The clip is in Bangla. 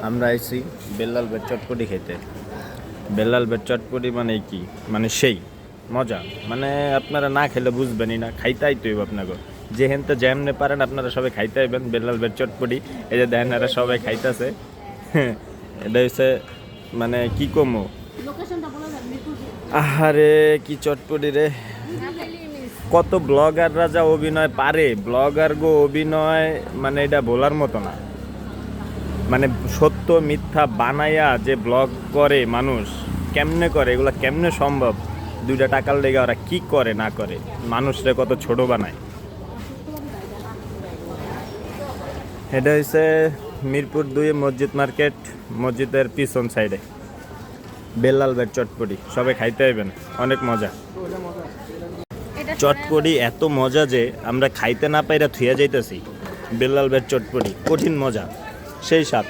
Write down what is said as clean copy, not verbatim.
আমরা আইছি বেল্লাল বের চটপটি খেতে। বেল্লাল বের চটপটি মানে কি, মানে সেই মজা, মানে আপনারা না খেলে বুঝবেনই না, খাইতেই তো আপনাকে যেহেন তো যেমনে পারেন আপনারা সবাই খাইতে আইবেন বেল্লাল বের চটপটি। এই যে দেখেন এরা সবাই খাইতেছে। এটা হচ্ছে মানে কি কমো, আহারে কি চটপটি রে। কত ব্লগাররা যা অভিনয় পারে, ব্লগার গো অভিনয় মানে এটা বলার মতো না। মানে সত্য মিথ্যা বানাইয়া যে ব্লগ করে মানুষ, কেমনে করে এগুলো, কেমনে সম্ভব? দুইটা টাকার লেগে ওরা কি করে না করে, মানুষরে কত ছোট বানায়। এটা হচ্ছে মিরপুর 2 মসজিদ মার্কেট, মসজিদের পিছন সাইডে বেল্লাল বের চটপটি। সবাই খাইতে আইবেন, অনেক মজা। চটপটি এত মজা যে আমরা খাইতে না পাইরা থুয়া যাইতেছি। বেল্লাল বের চটপটি কঠিন মজা, সেই স্বাদ।